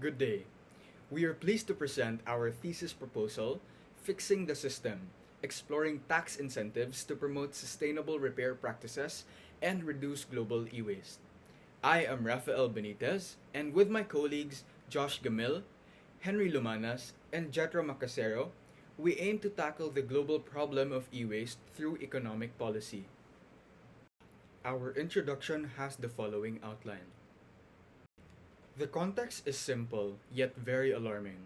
Good day. We are pleased to present our thesis proposal, Fixing the System, exploring tax incentives to promote sustainable repair practices and reduce global e-waste. I am Rafael Benitez, and with my colleagues Josh Gamil, Henry Lumanas, and Jetro Macasero, we aim to tackle the global problem of e-waste through economic policy. Our introduction has the following outline. The context is simple, yet very alarming.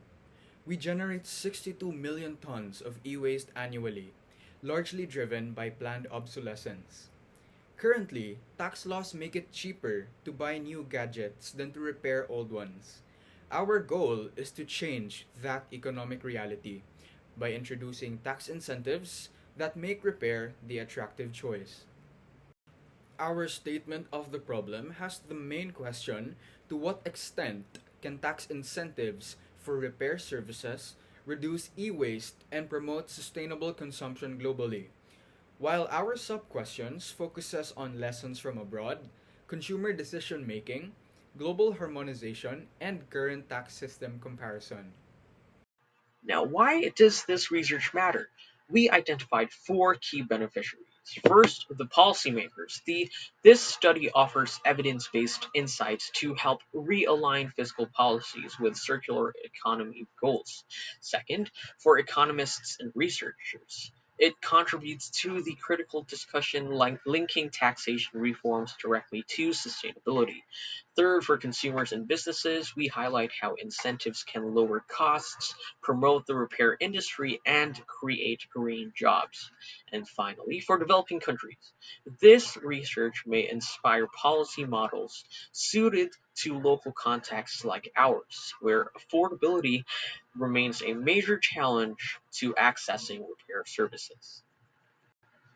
We generate 62 million tons of e-waste annually, largely driven by planned obsolescence. Currently, tax laws make it cheaper to buy new gadgets than to repair old ones. Our goal is to change that economic reality by introducing tax incentives that make repair the attractive choice. Our statement of the problem has the main question: to what extent can tax incentives for repair services reduce e-waste and promote sustainable consumption globally? While our sub-questions focuses on lessons from abroad, consumer decision making, global harmonization, and current tax system comparison. Now, why does this research matter? We identified four key beneficiaries. First, the policymakers. This study offers evidence based insights to help realign fiscal policies with circular economy goals. Second, for economists and researchers. It contributes to the critical discussion linking taxation reforms directly to sustainability. Third, for consumers and businesses, we highlight how incentives can lower costs, promote the repair industry, and create green jobs. And finally, for developing countries, this research may inspire policy models suited to local contexts like ours, where affordability remains a major challenge to accessing repair services.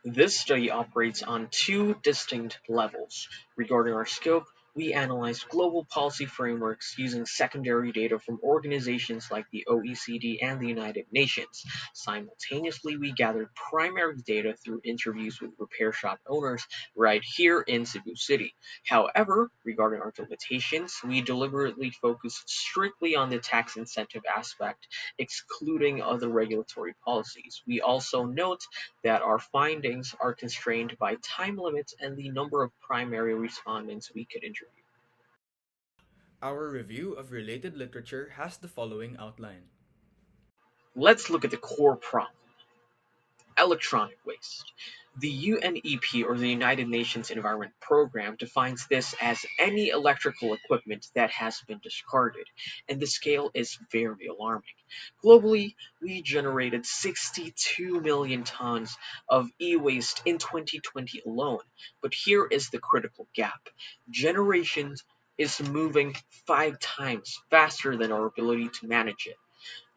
This study operates on two distinct levels. Regarding our scope, we analyzed global policy frameworks using secondary data from organizations like the OECD and the United Nations. Simultaneously, we gathered primary data through interviews with repair shop owners right here in Cebu City. However, regarding our limitations, we deliberately focused strictly on the tax incentive aspect, excluding other regulatory policies. We also note that our findings are constrained by time limits and the number of primary respondents we could interview. Our review of related literature has the following outline. Let's look at the core problem: electronic waste. The UNEP, or the United Nations Environment Program, defines this as any electrical equipment that has been discarded, and the scale is very alarming. Globally, we generated 62 million tons of e-waste in 2020 alone, but here is the critical gap. Generation is moving 5 times faster than our ability to manage it.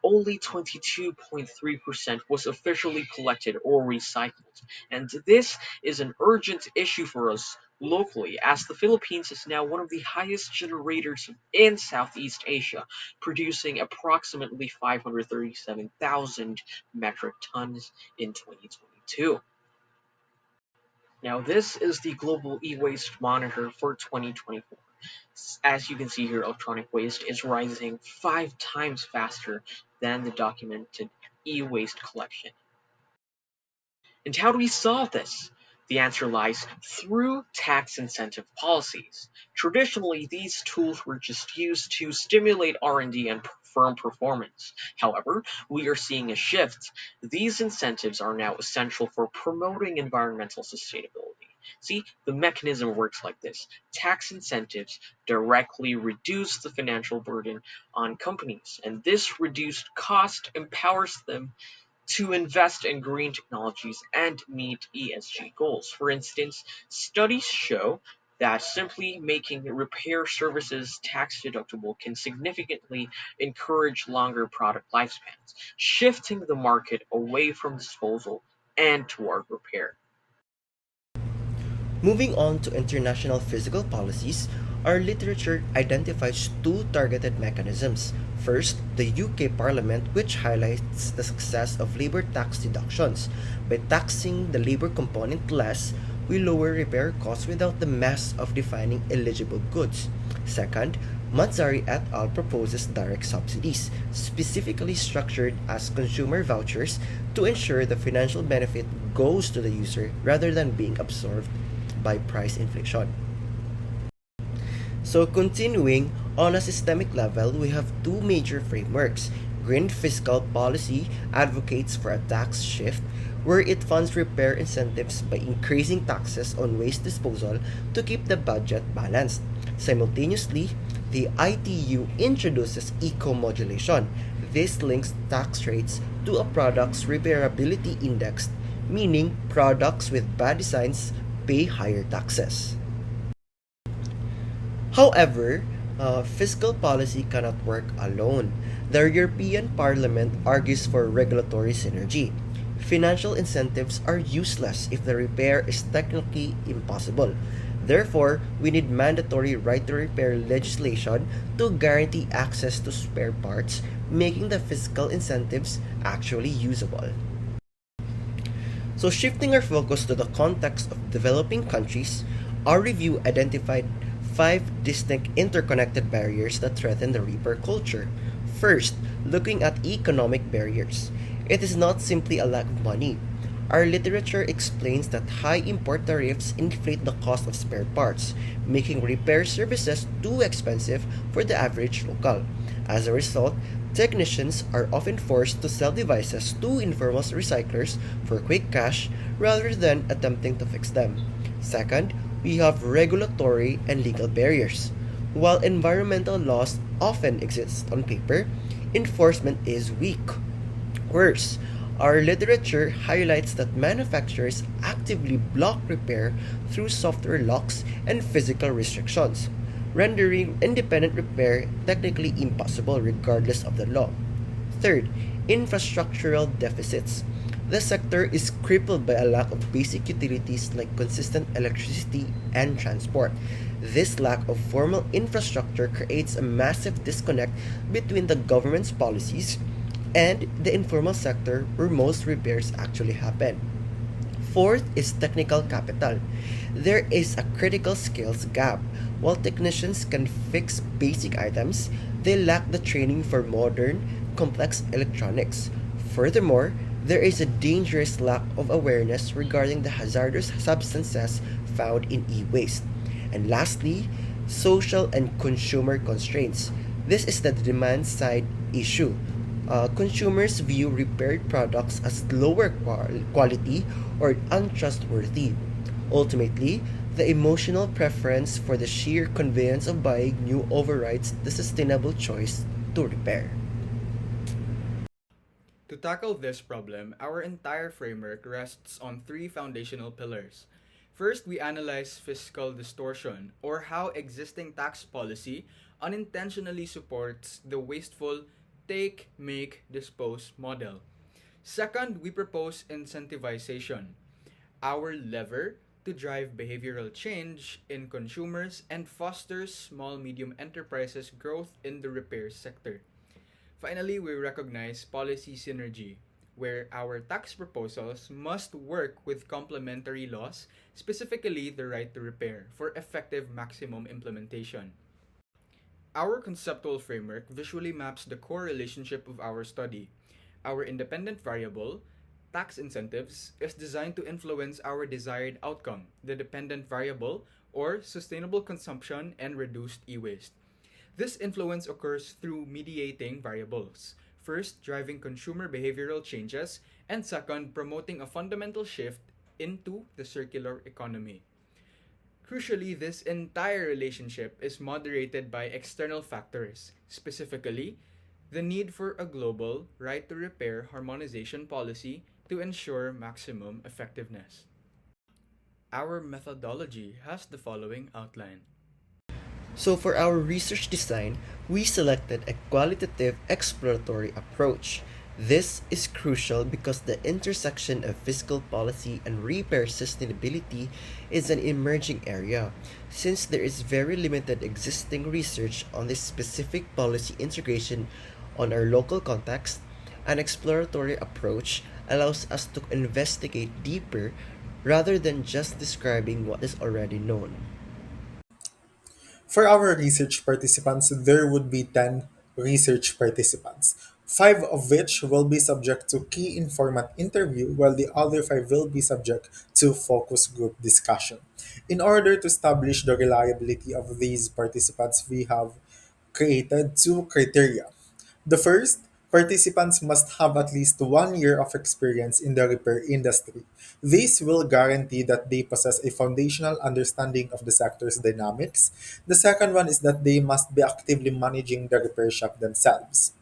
Only 22.3% was officially collected or recycled, and this is an urgent issue for us locally, as the Philippines is now one of the highest generators in Southeast Asia, producing approximately 537,000 metric tons in 2022. Now, this is the Global E-Waste Monitor for 2024. As you can see here, electronic waste is rising 5 times faster than the documented e-waste collection. And how do we solve this? The answer lies through tax incentive policies. Traditionally, these tools were just used to stimulate R&D and firm performance. However, we are seeing a shift. These incentives are now essential for promoting environmental sustainability. See, the mechanism works like this. Tax incentives directly reduce the financial burden on companies, and this reduced cost empowers them to invest in green technologies and meet ESG goals. For instance, studies show that simply making repair services tax deductible can significantly encourage longer product lifespans, shifting the market away from disposal and toward repair. Moving on to international physical policies, our literature identifies two targeted mechanisms. First, the UK Parliament, which highlights the success of labor tax deductions. By taxing the labor component less, we lower repair costs without the mess of defining eligible goods. Second, Mazzari et al. Proposes direct subsidies, specifically structured as consumer vouchers to ensure the financial benefit goes to the user rather than being absorbed by price inflation. So continuing, on a systemic level, we have two major frameworks. Green fiscal policy advocates for a tax shift where it funds repair incentives by increasing taxes on waste disposal to keep the budget balanced. Simultaneously, the ITU introduces eco-modulation. This links tax rates to a product's repairability index, meaning products with bad designs pay higher taxes. However, fiscal policy cannot work alone. The European Parliament argues for regulatory synergy. Financial incentives are useless if the repair is technically impossible. Therefore, we need mandatory right to repair legislation to guarantee access to spare parts, making the fiscal incentives actually usable. So, shifting our focus to the context of developing countries, our review identified five distinct interconnected barriers that threaten the reaper culture. First, looking at economic barriers. It is not simply a lack of money. Our literature explains that high import tariffs inflate the cost of spare parts, making repair services too expensive for the average local. As a result, technicians are often forced to sell devices to informal recyclers for quick cash rather than attempting to fix them. Second, we have regulatory and legal barriers. While environmental laws often exist on paper, enforcement is weak. Worse, our literature highlights that manufacturers actively block repair through software locks and physical restrictions, rendering independent repair technically impossible regardless of the law. Third, infrastructural deficits. The sector is crippled by a lack of basic utilities like consistent electricity and transport. This lack of formal infrastructure creates a massive disconnect between the government's policies and the informal sector where most repairs actually happen. Fourth is technical capital. There is a critical skills gap. While technicians can fix basic items, they lack the training for modern, complex electronics. Furthermore, there is a dangerous lack of awareness regarding the hazardous substances found in e-waste. And lastly, social and consumer constraints. This is the demand side issue. Consumers view repaired products as lower quality or untrustworthy. Ultimately, the emotional preference for the sheer convenience of buying new overrides the sustainable choice to repair. To tackle this problem, our entire framework rests on three foundational pillars. First, we analyze fiscal distortion, or how existing tax policy unintentionally supports the wasteful take-make-dispose model. Second, we propose incentivization, our lever to drive behavioral change in consumers and fosters small-medium enterprises' growth in the repair sector. Finally, we recognize policy synergy, where our tax proposals must work with complementary laws, specifically the right to repair, for effective maximum implementation. Our conceptual framework visually maps the core relationship of our study. Our independent variable, tax incentives, is designed to influence our desired outcome, the dependent variable, or sustainable consumption and reduced e-waste. This influence occurs through mediating variables. First, driving consumer behavioral changes, and second, promoting a fundamental shift into the circular economy. Crucially, this entire relationship is moderated by external factors, specifically, the need for a global right to repair harmonization policy to ensure maximum effectiveness. Our methodology has the following outline. So for our research design, we selected a qualitative exploratory approach. This is crucial because the intersection of fiscal policy and repair sustainability is an emerging area. Since there is very limited existing research on this specific policy integration on our local context, an exploratory approach allows us to investigate deeper rather than just describing what is already known. For our research participants, there would be 10 research participants, 5 of which will be subject to key informant interview, while the other 5 will be subject to focus group discussion. In order to establish the reliability of these participants, we have created two criteria. The first, participants must have at least 1 year of experience in the repair industry. This will guarantee that they possess a foundational understanding of the sector's dynamics. The second one is that they must be actively managing the repair shop themselves.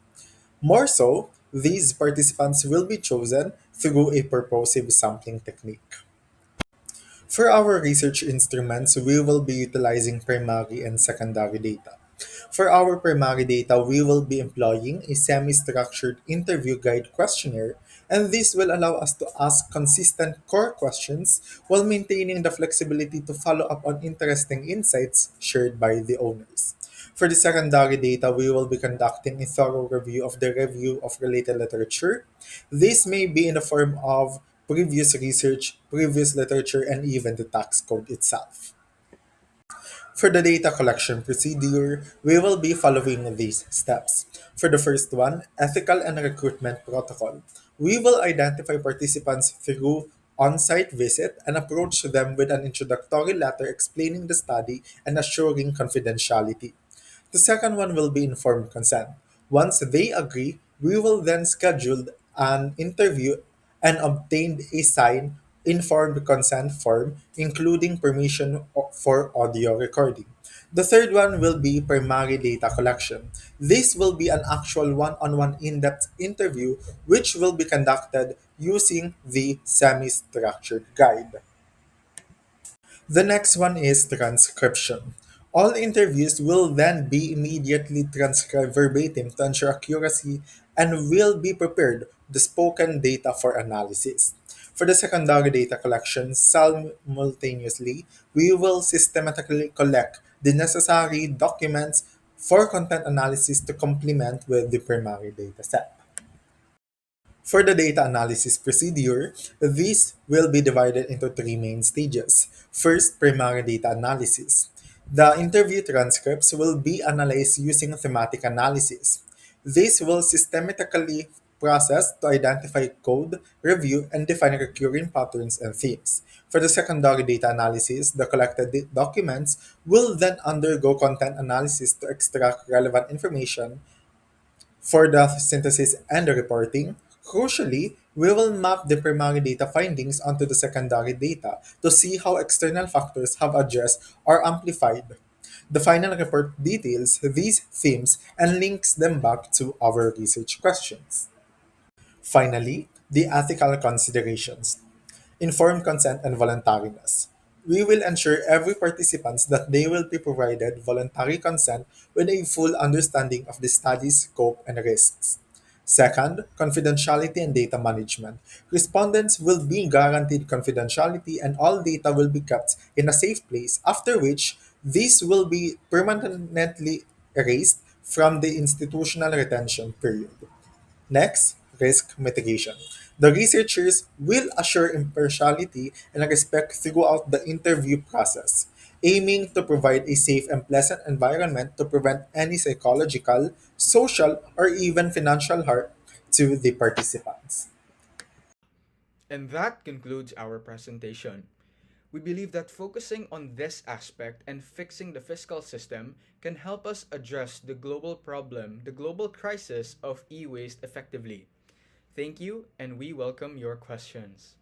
More so, these participants will be chosen through a purposive sampling technique. For our research instruments, we will be utilizing primary and secondary data. For our primary data, we will be employing a semi-structured interview guide questionnaire, and this will allow us to ask consistent core questions while maintaining the flexibility to follow up on interesting insights shared by the owners. For the secondary data, we will be conducting a thorough review of related literature. This may be in the form of previous research, previous literature, and even the tax code itself. For the data collection procedure, we will be following these steps. For the first one, ethical and recruitment protocol. We will identify participants through on-site visit and approach them with an introductory letter explaining the study and assuring confidentiality. The second one will be informed consent. Once they agree, we will then schedule an interview and obtain a signed informed consent form, including permission for audio recording. The third one will be primary data collection. This will be an actual one on one in depth interview which will be conducted using the semi structured guide. The next one is transcription. All interviews will then be immediately transcribed verbatim to ensure accuracy and will be prepared the spoken data for analysis. For the secondary data collection, simultaneously, we will systematically collect the necessary documents for content analysis to complement with the primary data set. For the data analysis procedure, this will be divided into three main stages. First, primary data analysis. The interview transcripts will be analyzed using thematic analysis. This will systematically process to identify code, review, and define recurring patterns and themes. For the secondary data analysis, the collected documents will then undergo content analysis to extract relevant information for the synthesis and the reporting. Crucially, we will map the primary data findings onto the secondary data to see how external factors have addressed or amplified. The final report details these themes and links them back to our research questions. Finally, the ethical considerations. Informed consent and voluntariness. We will ensure every participant that they will be provided voluntary consent with a full understanding of the study's scope and risks. Second, confidentiality and data management. Respondents will be guaranteed confidentiality and all data will be kept in a safe place, after which these will be permanently erased from the institutional retention period. Next, risk mitigation. The researchers will assure impartiality and respect throughout the interview process, aiming to provide a safe and pleasant environment to prevent any psychological, social, or even financial harm to the participants. And that concludes our presentation. We believe that focusing on this aspect and fixing the fiscal system can help us address the global crisis of e waste effectively. Thank you, and we welcome your questions.